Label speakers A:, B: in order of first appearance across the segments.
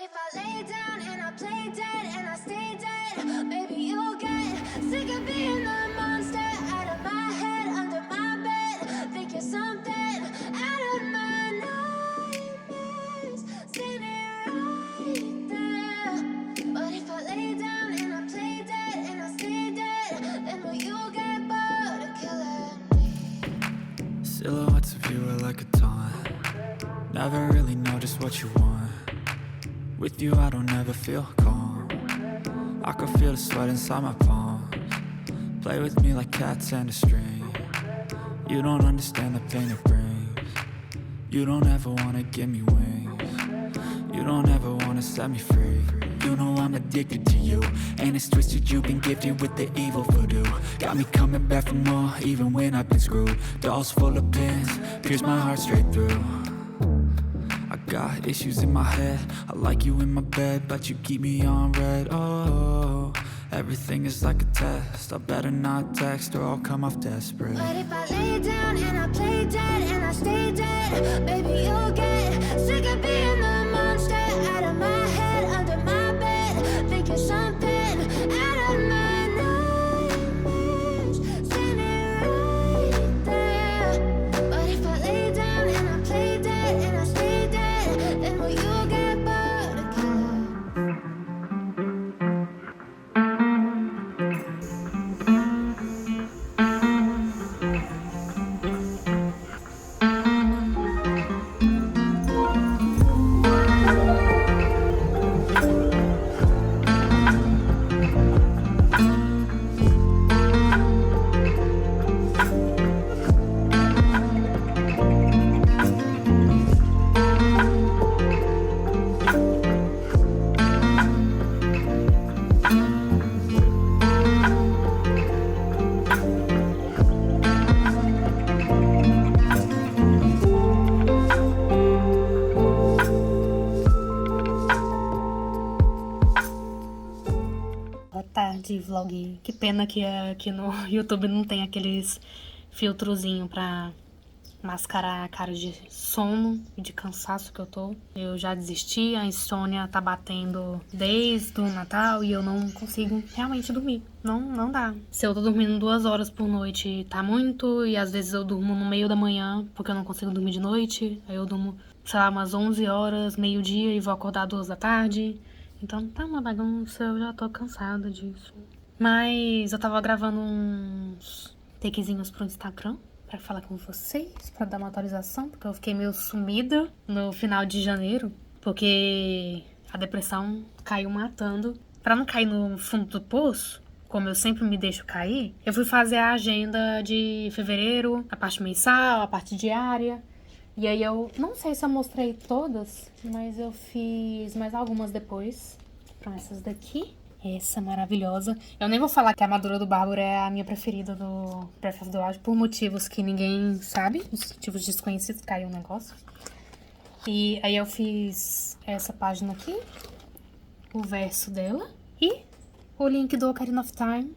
A: if I lay down and I play dead and I stay dead, maybe you'll get sick of being the monster out of my head, under my bed. Think you're something out of my nightmares, standing right there. But if I lay down and I play dead and I stay dead, then will you get bored of killing me?
B: Silhouettes of you are like a taunt. Never really know just what you want. With you I don't ever feel calm. I can feel the sweat inside my palms. Play with me like cats and a string. You don't understand the pain it brings. You don't ever wanna give me wings. You don't ever wanna set me free. You know I'm addicted to you, and it's twisted, you've been gifted with the evil voodoo. Got me coming back for more, even when I've been screwed. Dolls full of pins, pierce my heart straight through. I got issues in my head, I like you in my bed, but you keep me on red. Oh, everything is like a test, I better not text or I'll come off desperate.
A: But if I lay down and I play dead and I stay dead, baby you'll get sick of being the monster out of my head, under my bed. Think you're something out of my nightmares, standing right there. But if I lay down and I play dead and I stay dead, then will you get bored of killing?
C: Boa tarde, vlog. Que pena que aqui no YouTube não tem aqueles filtrozinho pra mascarar a cara de sono e de cansaço que eu tô. Eu já desisti, a insônia tá batendo desde o Natal e eu não consigo realmente dormir. Não dá. Se eu tô dormindo 2 horas por noite, tá muito, e às vezes eu durmo no meio da manhã porque eu não consigo dormir de noite. Aí eu durmo, sei lá, umas 11 horas, meio-dia, e vou acordar 2 da tarde. Então tá uma bagunça, eu já tô cansada disso. Mas eu tava gravando uns takezinhos pro Instagram pra falar com vocês, pra dar uma atualização, porque eu fiquei meio sumida no final de janeiro, porque a depressão caiu matando. Pra não cair no fundo do poço, como eu sempre me deixo cair, eu fui fazer a agenda de fevereiro, a parte mensal, a parte diária. E aí eu não sei se eu mostrei todas, mas eu fiz mais algumas depois. Então essas daqui, essa maravilhosa. Eu nem vou falar que a armadura do Bárbaro é a minha preferida do Breath of the Wild, por motivos que ninguém sabe, motivos desconhecidos, caiu um negócio. E aí eu fiz essa página aqui, o verso dela, e o link do Ocarina of Time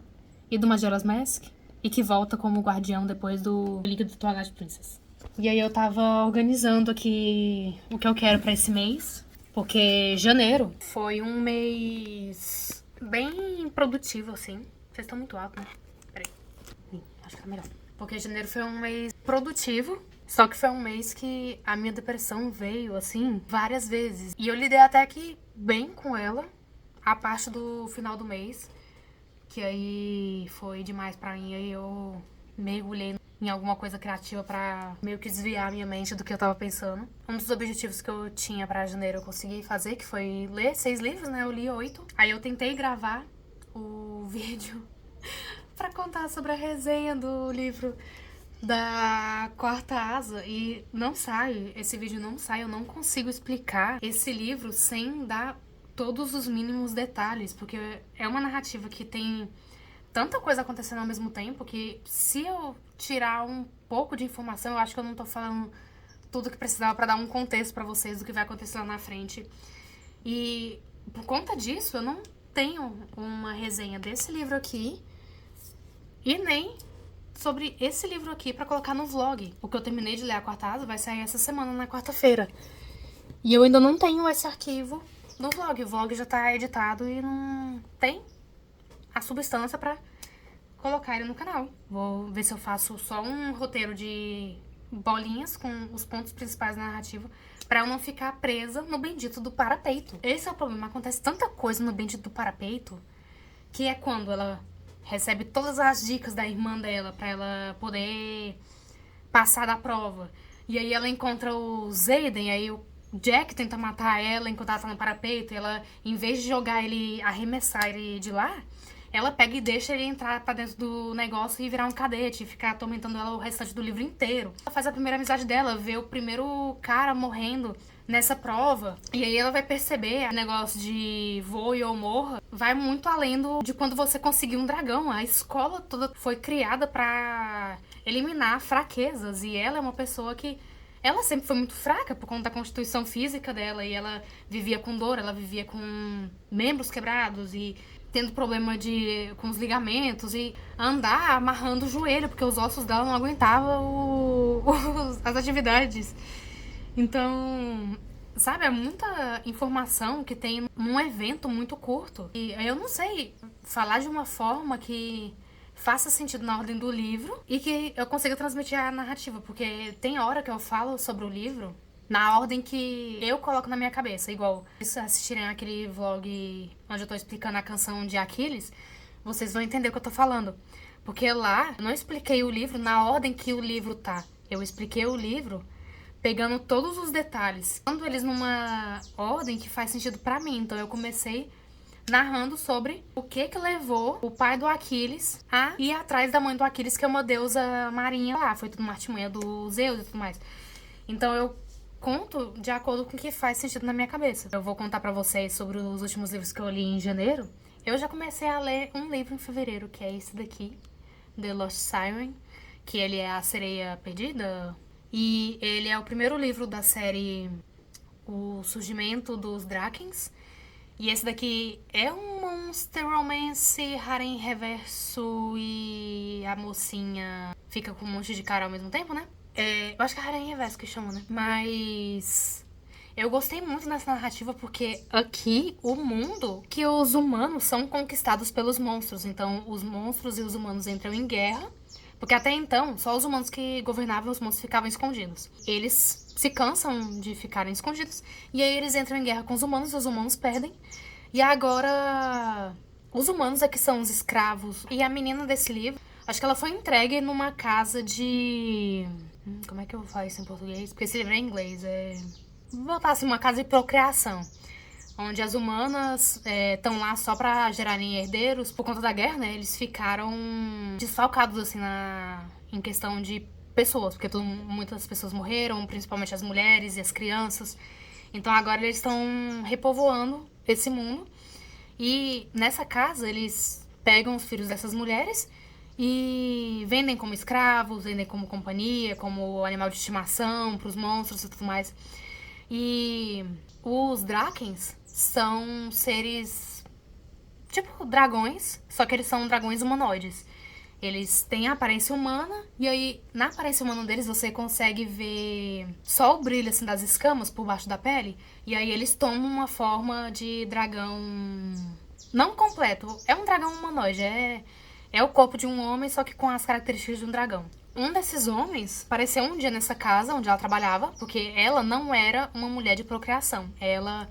C: e do Majora's Mask, e que volta como guardião depois do link do Twilight Princess. E aí eu tava organizando aqui o que eu quero pra esse mês, porque janeiro foi um mês bem produtivo, assim. Vocês estão muito alto, né? Peraí. Acho que tá melhor. Porque janeiro foi um mês produtivo, só que foi um mês que a minha depressão veio, assim, várias vezes. E eu lidei até que bem com ela, a parte do final do mês, que aí foi demais pra mim. Aí eu mergulhei em alguma coisa criativa pra meio que desviar a minha mente do que eu tava pensando. Um dos objetivos que eu tinha pra janeiro eu consegui fazer, que foi ler 6 livros, né? Eu li 8. Aí eu tentei gravar o vídeo pra contar sobre a resenha do livro da Quarta Asa e não sai, esse vídeo não sai, eu não consigo explicar esse livro sem dar todos os mínimos detalhes, porque é uma narrativa que tem tanta coisa acontecendo ao mesmo tempo que se eu tirar um pouco de informação, eu acho que eu não tô falando tudo que precisava pra dar um contexto pra vocês do que vai acontecer lá na frente. E por conta disso, eu não tenho uma resenha desse livro aqui e nem sobre esse livro aqui pra colocar no vlog, porque eu terminei de ler a Quarta Asa, vai sair essa semana na quarta-feira. E eu ainda não tenho esse arquivo do vlog. O vlog já tá editado e não tem a substância pra colocar ele no canal. Vou ver se eu faço só um roteiro de bolinhas com os pontos principais da narrativa pra eu não ficar presa no bendito do parapeito. Esse é o problema. Acontece tanta coisa no bendito do parapeito que é quando ela recebe todas as dicas da irmã dela pra ela poder passar da prova. E aí ela encontra o Zayden, aí o Jack tenta matar ela enquanto ela tá no parapeito. E ela, em vez de jogar ele, arremessar ele de lá, ela pega e deixa ele entrar pra dentro do negócio e virar um cadete e ficar atormentando ela o restante do livro inteiro. Ela faz a primeira amizade dela, vê o primeiro cara morrendo nessa prova. E aí ela vai perceber o negócio de voe ou morra vai muito além de quando você conseguir um dragão. A escola toda foi criada pra eliminar fraquezas. E ela é uma pessoa que... ela sempre foi muito fraca por conta da constituição física dela. E ela vivia com dor, ela vivia com membros quebrados e tendo problema com os ligamentos e andar amarrando o joelho, porque os ossos dela não aguentavam as atividades. Então, sabe, é muita informação que tem num evento muito curto. E eu não sei falar de uma forma que faça sentido na ordem do livro e que eu consiga transmitir a narrativa, porque tem hora que eu falo sobre o livro na ordem que eu coloco na minha cabeça. Igual, se assistirem aquele vlog onde eu tô explicando a canção de Aquiles, vocês vão entender o que eu tô falando. Porque lá, eu não expliquei o livro na ordem que o livro tá. Eu expliquei o livro pegando todos os detalhes, dando eles numa ordem que faz sentido pra mim. Então eu comecei narrando sobre o que levou o pai do Aquiles a ir atrás da mãe do Aquiles, que é uma deusa marinha lá. Foi tudo uma artimanha do Zeus e tudo mais. Então eu conto de acordo com o que faz sentido na minha cabeça. Eu vou contar pra vocês sobre os últimos livros que eu li em janeiro. Eu já comecei a ler um livro em fevereiro, que é esse daqui, The Lost Siren, que ele é a sereia perdida. E ele é o primeiro livro da série O Surgimento dos Drakens. E esse daqui é um monster romance, harem reverso e a mocinha fica com um monte de cara ao mesmo tempo, né? Eu acho que é harem reverso que chama, né? Mas eu gostei muito dessa narrativa porque aqui o mundo que os humanos são conquistados pelos monstros. Então os monstros e os humanos entram em guerra. Porque até então, só os humanos que governavam, os monstros ficavam escondidos. Eles se cansam de ficarem escondidos. E aí eles entram em guerra com os humanos perdem. E agora, os humanos é que são os escravos. E a menina desse livro, acho que ela foi entregue numa casa de... como é que eu vou falar isso em português? Porque esse livro é em inglês. Vou botar assim, uma casa de procriação. Onde as humanas estão lá só pra gerarem herdeiros. Por conta da guerra, né? Eles ficaram desfalcados, assim, em questão de pessoas. Porque muitas pessoas morreram, principalmente as mulheres e as crianças. Então agora eles estão repovoando esse mundo. E nessa casa eles pegam os filhos dessas mulheres e vendem como escravos, vendem como companhia, como animal de estimação pros monstros e tudo mais. E os Drakens são seres tipo dragões, só que eles são dragões humanoides. Eles têm a aparência humana, e aí na aparência humana deles você consegue ver só o brilho assim, das escamas por baixo da pele, e aí eles tomam uma forma de dragão não completo, é um dragão humanoide, é o corpo de um homem, só que com as características de um dragão. Um desses homens apareceu um dia nessa casa onde ela trabalhava, porque ela não era uma mulher de procriação, ela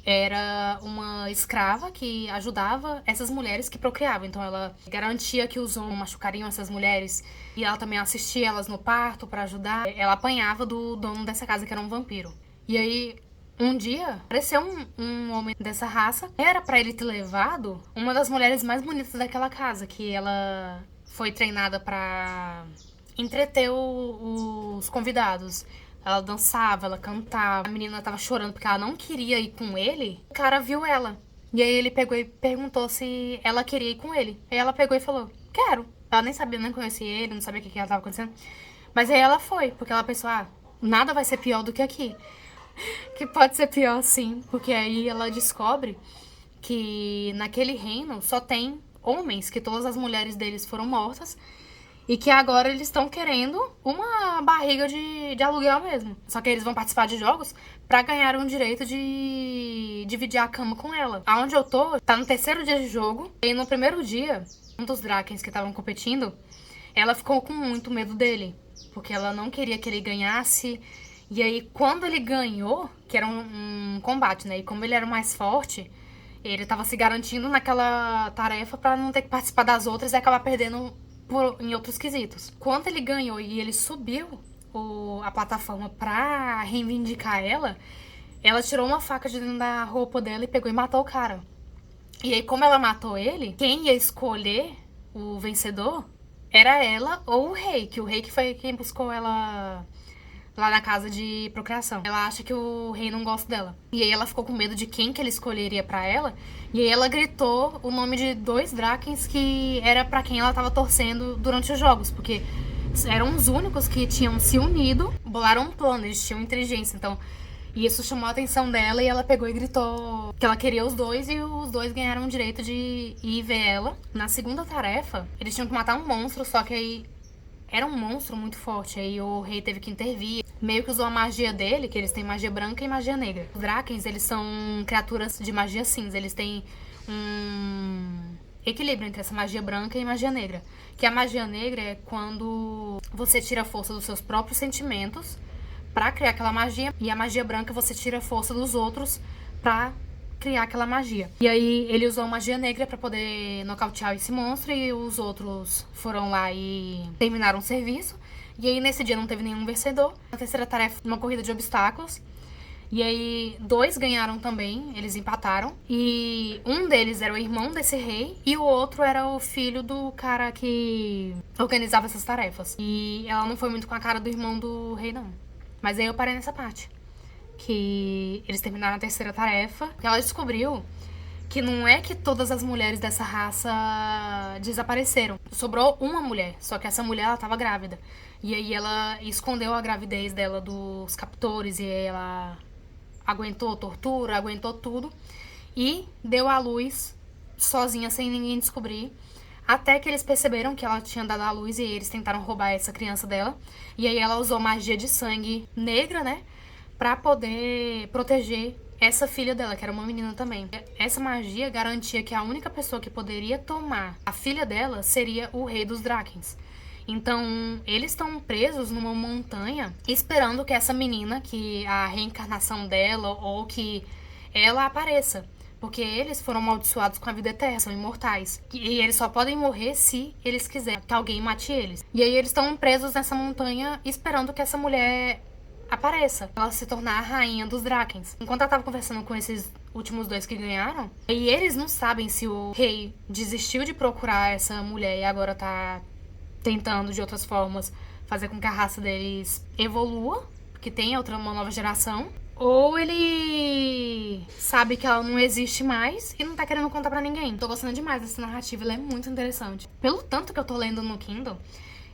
C: era uma escrava que ajudava essas mulheres que procriavam. Então ela garantia que os homens machucariam essas mulheres e ela também assistia elas no parto pra ajudar. Ela apanhava do dono dessa casa, que era um vampiro. E aí, um dia, apareceu um homem dessa raça. Era pra ele ter levado uma das mulheres mais bonitas daquela casa, que ela foi treinada pra entreter os convidados. Ela dançava, ela cantava. A menina tava chorando porque ela não queria ir com ele. O cara viu ela. E aí ele pegou e perguntou se ela queria ir com ele. Aí ela pegou e falou, quero. Ela nem sabia, nem conhecia ele, não sabia o que ela tava acontecendo. Mas aí ela foi, porque ela pensou, nada vai ser pior do que aqui. Que pode ser pior sim, porque aí ela descobre que naquele reino só tem homens, que todas as mulheres deles foram mortas. E que agora eles estão querendo uma barriga de aluguel mesmo. Só que eles vão participar de jogos pra ganhar o direito de dividir a cama com ela. Aonde eu tô, tá no terceiro dia de jogo. E no primeiro dia, um dos Drakens que estavam competindo, ela ficou com muito medo dele. Porque ela não queria que ele ganhasse. E aí, quando ele ganhou, que era um combate, né? E como ele era o mais forte, ele tava se garantindo naquela tarefa pra não ter que participar das outras e acabar perdendo em outros quesitos. Quando ele ganhou e ele subiu a plataforma pra reivindicar ela tirou uma faca de dentro da roupa dela e pegou e matou o cara. E aí, como ela matou ele, quem ia escolher o vencedor era ela ou o rei, que o rei que foi quem buscou ela lá na casa de procriação. Ela acha que o rei não gosta dela. E aí ela ficou com medo de quem que ele escolheria pra ela. E aí ela gritou o nome de 2 Drakens que era pra quem ela tava torcendo durante os jogos. Porque eram os únicos que tinham se unido, bolaram um plano, eles tinham inteligência. Então, e isso chamou a atenção dela e ela pegou e gritou que ela queria os 2 e os 2 ganharam o direito de ir ver ela. Na segunda tarefa, eles tinham que matar um monstro, só que aí era um monstro muito forte, aí o rei teve que intervir. Meio que usou a magia dele, que eles têm magia branca e magia negra. Os Drakens, eles são criaturas de magia cinza, eles têm um equilíbrio entre essa magia branca e magia negra. Que a magia negra é quando você tira a força dos seus próprios sentimentos pra criar aquela magia, e a magia branca você tira a força dos outros pra criar aquela magia. E aí ele usou magia negra pra poder nocautear esse monstro e os outros foram lá e terminaram o serviço. E aí nesse dia não teve nenhum vencedor. Na terceira tarefa, uma corrida de obstáculos. E aí 2 ganharam também, eles empataram. E um deles era o irmão desse rei e o outro era o filho do cara que organizava essas tarefas. E ela não foi muito com a cara do irmão do rei, não. Mas aí eu parei nessa parte. Que eles terminaram a terceira tarefa. E ela descobriu que não é que todas as mulheres dessa raça desapareceram. Sobrou uma mulher, só que essa mulher ela tava grávida. E aí ela escondeu a gravidez dela dos captores e aí ela aguentou tortura, aguentou tudo e deu à luz sozinha, sem ninguém descobrir. Até que eles perceberam que ela tinha dado à luz e eles tentaram roubar essa criança dela. E aí ela usou magia de sangue negra, né? Pra poder proteger essa filha dela, que era uma menina também. Essa magia garantia que a única pessoa que poderia tomar a filha dela seria o rei dos Drakens. Então, eles estão presos numa montanha, esperando que essa menina, que a reencarnação dela, ou que ela apareça. Porque eles foram amaldiçoados com a vida eterna, são imortais. E eles só podem morrer se eles quiserem que alguém mate eles. E aí eles estão presos nessa montanha, esperando que essa mulher apareça, ela se tornar a rainha dos Drakens. Enquanto ela tava conversando com esses últimos 2 que ganharam, e eles não sabem se o rei desistiu de procurar essa mulher e agora tá tentando de outras formas fazer com que a raça deles evolua, que tenha uma nova geração, ou ele sabe que ela não existe mais e não tá querendo contar pra ninguém. Tô gostando demais dessa narrativa, ela é muito interessante. Pelo tanto que eu tô lendo no Kindle,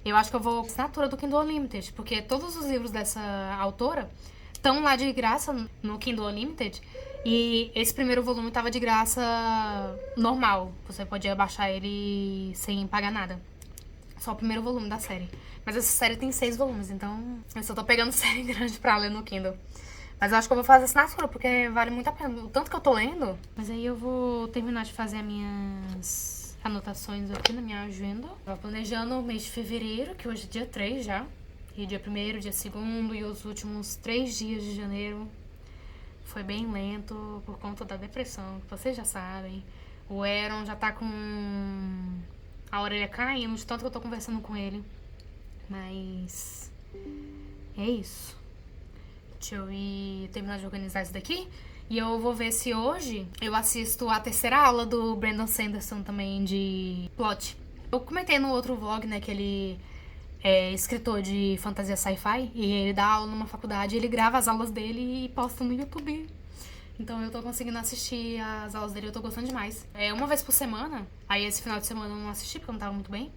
C: eu acho que eu vou assinatura do Kindle Unlimited, porque todos os livros dessa autora estão lá de graça no Kindle Unlimited. E esse primeiro volume tava de graça normal. Você podia baixar ele sem pagar nada. Só o primeiro volume da série. Mas essa série tem 6 volumes, então eu só tô pegando série grande pra ler no Kindle. Mas eu acho que eu vou fazer assinatura, porque vale muito a pena. O tanto que eu tô lendo. Mas aí eu vou terminar de fazer as minhas anotações aqui na minha agenda. Tava planejando o mês de fevereiro, que hoje é dia 3 já. E dia 1º, dia 2º e os últimos 3 dias de janeiro. Foi bem lento por conta da depressão, que vocês já sabem. O Aaron já tá com a orelha caindo de tanto que eu tô conversando com ele. Mas é isso. Deixa eu ir terminar de organizar isso daqui. E eu vou ver se hoje eu assisto a terceira aula do Brandon Sanderson também de plot. Eu comentei no outro vlog, né, que ele é escritor de fantasia sci-fi. E ele dá aula numa faculdade, ele grava as aulas dele e posta no YouTube. Então eu tô conseguindo assistir as aulas dele, eu tô gostando demais. É uma vez por semana, aí esse final de semana eu não assisti porque eu não tava muito bem.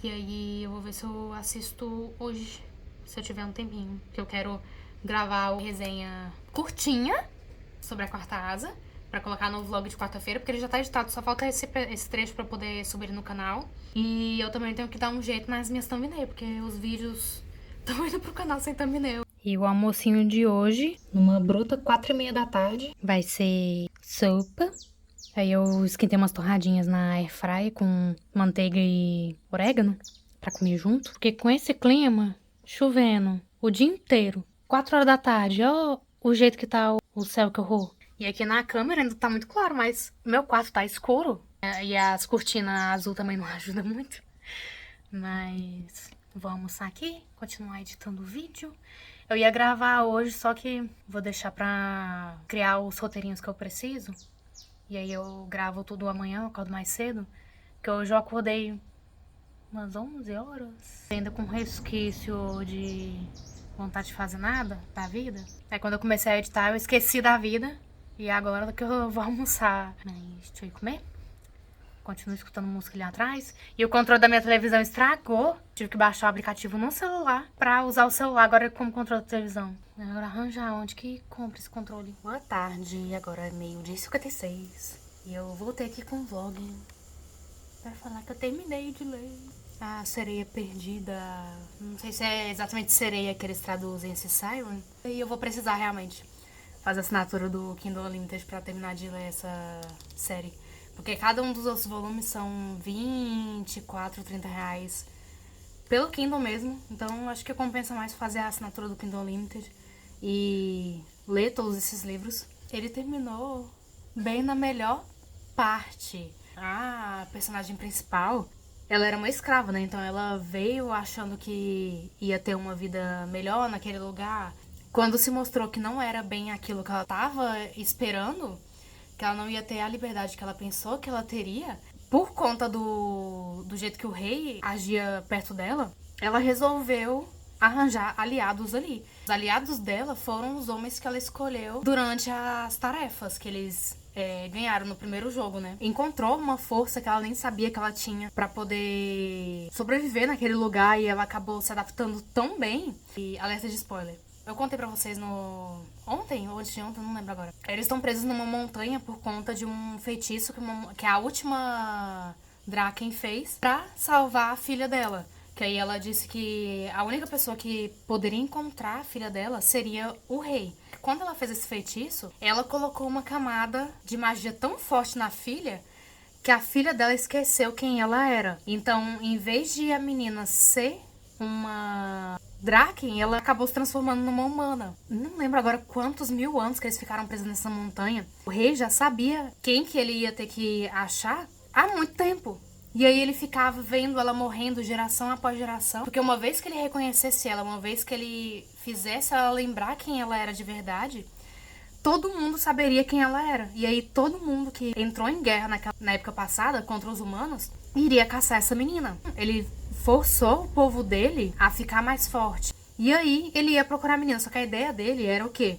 C: E aí eu vou ver se eu assisto hoje, se eu tiver um tempinho. Porque eu quero gravar uma resenha curtinha sobre a Quarta Asa, pra colocar no vlog de quarta-feira, porque ele já tá editado, só falta esse trecho pra poder subir no canal. E eu também tenho que dar um jeito nas minhas thumbnails, porque os vídeos estão indo pro canal sem thumbnail. E o almocinho de hoje, numa bruta 4h30 da tarde, vai ser sopa. Aí eu esquentei umas torradinhas na airfryer com manteiga e orégano pra comer junto. Porque com esse clima, chovendo o dia inteiro, 4 horas da tarde, ó o jeito que tá o céu que eu vou. E aqui na câmera ainda tá muito claro, mas meu quarto tá escuro. E as cortinas azul também não ajudam muito. Mas vou almoçar aqui, continuar editando o vídeo. Eu ia gravar hoje, só que vou deixar pra criar os roteirinhos que eu preciso. E aí eu gravo tudo amanhã, eu acordo mais cedo. Porque hoje eu acordei umas 11 horas. Ainda com resquício de vontade de fazer nada da vida. Aí quando eu comecei a editar, eu esqueci da vida. E agora que eu vou almoçar. Mas deixa eu ir comer. Continuo escutando música ali atrás. E o controle da minha televisão estragou. Tive que baixar o aplicativo no celular pra usar o celular agora como controle da televisão. Agora arranjar onde que compra esse controle. Boa tarde, agora é 12h56. E eu voltei aqui com o vlog pra falar que eu terminei de ler A Sereia Perdida. Não sei se é exatamente sereia que eles traduzem esse Siren. E eu vou precisar realmente fazer a assinatura do Kindle Unlimited pra terminar de ler essa série. Porque cada um dos outros volumes são 24, 30 reais pelo Kindle mesmo. Então acho que compensa mais fazer a assinatura do Kindle Unlimited e ler todos esses livros. Ele terminou bem na melhor parte. A personagem principal, ela era uma escrava, né? Então ela veio achando que ia ter uma vida melhor naquele lugar. Quando se mostrou que não era bem aquilo que ela estava esperando, que ela não ia ter a liberdade que ela pensou que ela teria, por conta do jeito que o rei agia perto dela, ela resolveu arranjar aliados ali. Os aliados dela foram os homens que ela escolheu durante as tarefas que eles ganharam no primeiro jogo, né? Encontrou uma força que ela nem sabia que ela tinha pra poder sobreviver naquele lugar e ela acabou se adaptando tão bem. E alerta de spoiler. Eu contei pra vocês ontem ou antes de ontem, não lembro agora. Eles estão presos numa montanha por conta de um feitiço que a última Draken fez pra salvar a filha dela. Que aí ela disse que a única pessoa que poderia encontrar a filha dela seria o rei. Quando ela fez esse feitiço, ela colocou uma camada de magia tão forte na filha que a filha dela esqueceu quem ela era. Então, em vez de a menina ser uma Draken, ela acabou se transformando numa humana. Não lembro agora quantos mil anos que eles ficaram presos nessa montanha. O rei já sabia quem que ele ia ter que achar há muito tempo. E aí ele ficava vendo ela morrendo geração após geração. Porque uma vez que ele reconhecesse ela, uma vez que ele fizesse ela lembrar quem ela era de verdade, todo mundo saberia quem ela era. E aí todo mundo que entrou em guerra na época passada contra os humanos iria caçar essa menina. Ele forçou o povo dele a ficar mais forte. E aí ele ia procurar a menina. Só que a ideia dele era o quê?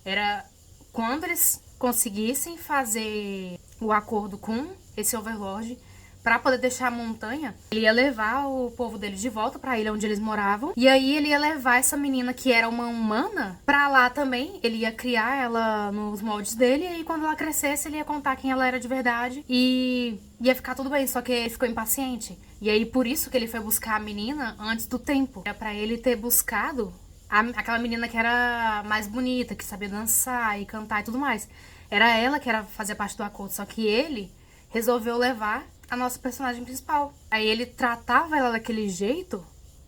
C: Era quando eles conseguissem fazer o acordo com esse Overlord pra poder deixar a montanha, ele ia levar o povo dele de volta pra ilha onde eles moravam. E aí ele ia levar essa menina, que era uma humana, pra lá também. Ele ia criar ela nos moldes dele. E aí quando ela crescesse, ele ia contar quem ela era de verdade. E ia ficar tudo bem, só que ele ficou impaciente. E aí por isso que ele foi buscar a menina antes do tempo. Era pra ele ter buscado aquela menina que era mais bonita, que sabia dançar e cantar e tudo mais. Era ela que fazia parte do acordo, só que ele resolveu levar a nossa personagem principal. Aí ele tratava ela daquele jeito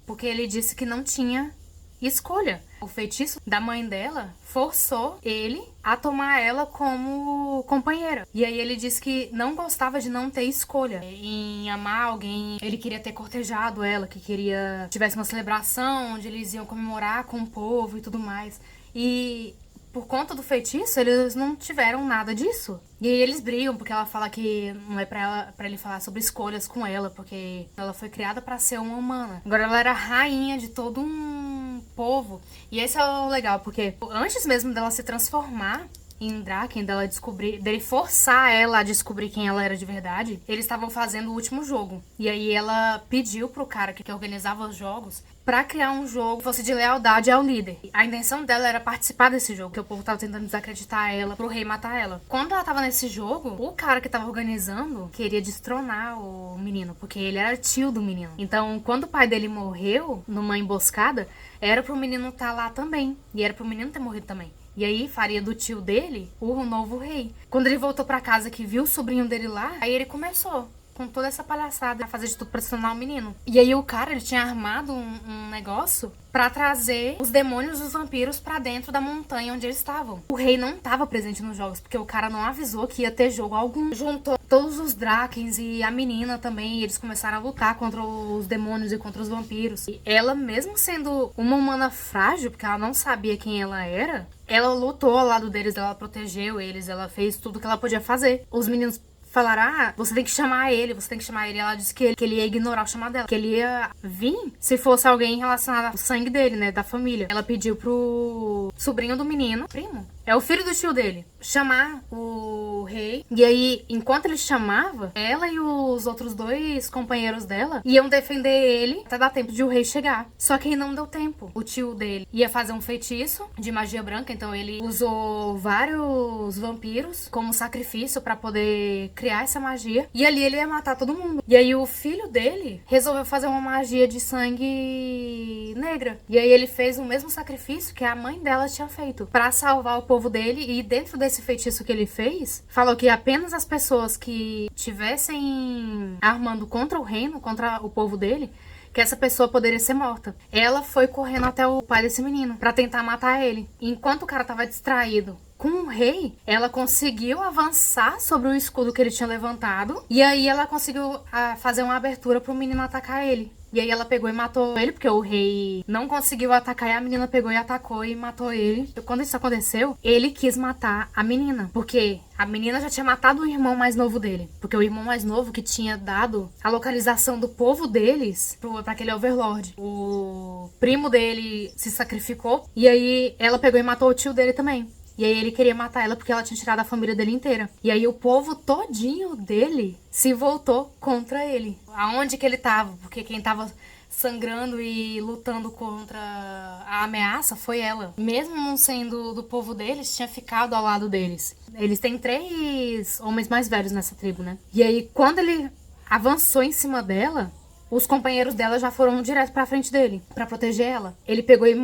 C: porque ele disse que não tinha escolha. O feitiço da mãe dela forçou ele a tomar ela como companheira. E aí ele disse que não gostava de não ter escolha em amar alguém. Ele queria ter cortejado ela, que queria que tivesse uma celebração onde eles iam comemorar com o povo e tudo mais. E por conta do feitiço, eles não tiveram nada disso. E aí eles brigam, porque ela fala que não é pra ele falar sobre escolhas com ela, porque ela foi criada pra ser uma humana. Agora ela era rainha de todo um povo. E esse é o legal, porque antes mesmo dela se transformar em Draken, dela descobrir, dele forçar ela a descobrir quem ela era de verdade, eles estavam fazendo o último jogo. E aí ela pediu pro cara que organizava os jogos pra criar um jogo que fosse de lealdade ao líder. A intenção dela era participar desse jogo, que o povo tava tentando desacreditar ela pro rei matar ela. Quando ela tava nesse jogo, o cara que tava organizando queria destronar o menino, porque ele era tio do menino. Então, quando o pai dele morreu numa emboscada, era pro menino estar lá também. E era pro menino ter morrido também. E aí faria do tio dele o novo rei. Quando ele voltou pra casa que viu o sobrinho dele lá, aí ele começou com toda essa palhaçada, a fazer de tudo pra destronar o menino. E aí o cara, ele tinha armado um negócio pra trazer os demônios e os vampiros pra dentro da montanha onde eles estavam. O rei não tava presente nos jogos, porque o cara não avisou que ia ter jogo algum. Juntou todos os Drakens e a menina também, e eles começaram a lutar contra os demônios e contra os vampiros. E ela, mesmo sendo uma humana frágil, porque ela não sabia quem ela era, ela lutou ao lado deles, ela protegeu eles, ela fez tudo que ela podia fazer. Os meninos falaram, ah, você tem que chamar ele, você tem que chamar ele. Ela disse que ele ia ignorar o chamado dela, que ele ia vir se fosse alguém relacionado ao sangue dele, né, da família. Ela pediu pro sobrinho do menino, primo, é o filho do tio dele, chamar o rei. E aí, enquanto ele chamava, ela e os outros dois companheiros dela iam defender ele até dar tempo de o rei chegar. Só que aí não deu tempo. O tio dele ia fazer um feitiço de magia branca, então ele usou vários vampiros como sacrifício pra poder criar essa magia. E ali ele ia matar todo mundo. E aí o filho dele resolveu fazer uma magia de sangue negra. E aí ele fez o mesmo sacrifício que a mãe dela tinha feito pra salvar o povo dele. E dentro desse feitiço que ele fez, falou que apenas as pessoas que tivessem armando contra o reino, contra o povo dele, que essa pessoa poderia ser morta. Ela foi correndo até o pai desse menino pra tentar matar ele. Enquanto o cara tava distraído com o rei, ela conseguiu avançar sobre o escudo que ele tinha levantado. E aí ela conseguiu fazer uma abertura pro menino atacar ele. E aí ela pegou e matou ele, porque o rei não conseguiu atacar, e a menina pegou e atacou e matou ele. E quando isso aconteceu, ele quis matar a menina, porque a menina já tinha matado o irmão mais novo dele. Porque o irmão mais novo que tinha dado a localização do povo deles pra aquele overlord. O primo dele se sacrificou, e aí ela pegou e matou o tio dele também. E aí ele queria matar ela porque ela tinha tirado a família dele inteira. E aí o povo todinho dele se voltou contra ele. Aonde que ele tava? Porque quem tava sangrando e lutando contra a ameaça foi ela. Mesmo não sendo do povo deles, tinha ficado ao lado deles. Eles têm 3 homens mais velhos nessa tribo, né? E aí quando ele avançou em cima dela, os companheiros dela já foram direto pra frente dele, pra proteger ela. Ele pegou e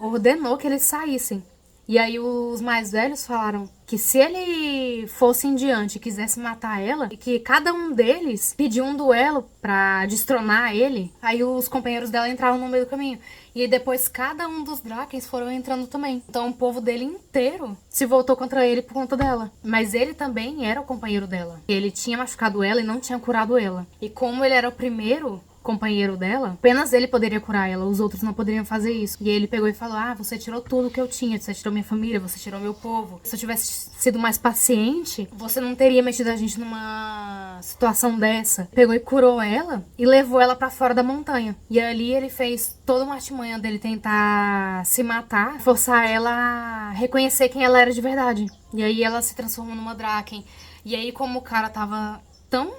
C: ordenou que eles saíssem. E aí os mais velhos falaram que se ele fosse em diante e quisesse matar ela, e que cada um deles pediu um duelo pra destronar ele, aí os companheiros dela entraram no meio do caminho. E depois cada um dos Drakens foram entrando também. Então o povo dele inteiro se voltou contra ele por conta dela. Mas ele também era o companheiro dela. Ele tinha machucado ela e não tinha curado ela. E como ele era o primeiro companheiro dela, apenas ele poderia curar ela, os outros não poderiam fazer isso. E ele pegou e falou, ah, você tirou tudo que eu tinha, você tirou minha família, você tirou meu povo. Se eu tivesse sido mais paciente, você não teria metido a gente numa situação dessa. Pegou e curou ela e levou ela pra fora da montanha. E ali ele fez toda uma artimanha dele tentar se matar, forçar ela a reconhecer quem ela era de verdade. E aí ela se transformou numa Draken. E aí como o cara tava tão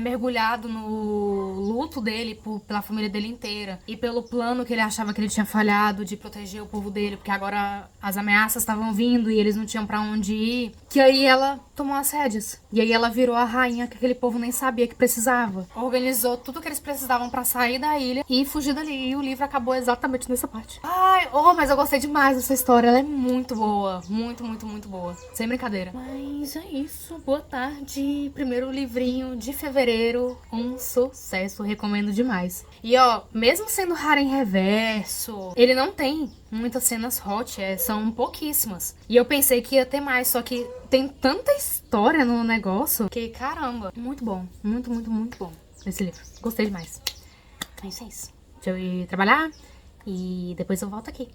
C: mergulhado no luto dele pela família dele inteira e pelo plano que ele achava que ele tinha falhado de proteger o povo dele, porque agora as ameaças estavam vindo e eles não tinham pra onde ir, que aí ela tomou as rédeas. E aí ela virou a rainha que aquele povo nem sabia que precisava. Organizou tudo que eles precisavam pra sair da ilha e fugir dali. E o livro acabou exatamente nessa parte. Ai, mas eu gostei demais dessa história. Ela é muito boa. Muito, muito, muito boa. Sem brincadeira. Mas é isso. Boa tarde. Primeiro livrinho de fevereiro. Um sucesso. Recomendo demais. E ó, mesmo sendo harem reverso, ele não tem muitas cenas hot, são pouquíssimas. E eu pensei que ia ter mais, só que tem tanta história no negócio que, caramba, muito bom. Muito, muito, muito bom esse livro. Gostei demais. Então é isso. Deixa eu ir trabalhar e depois eu volto aqui.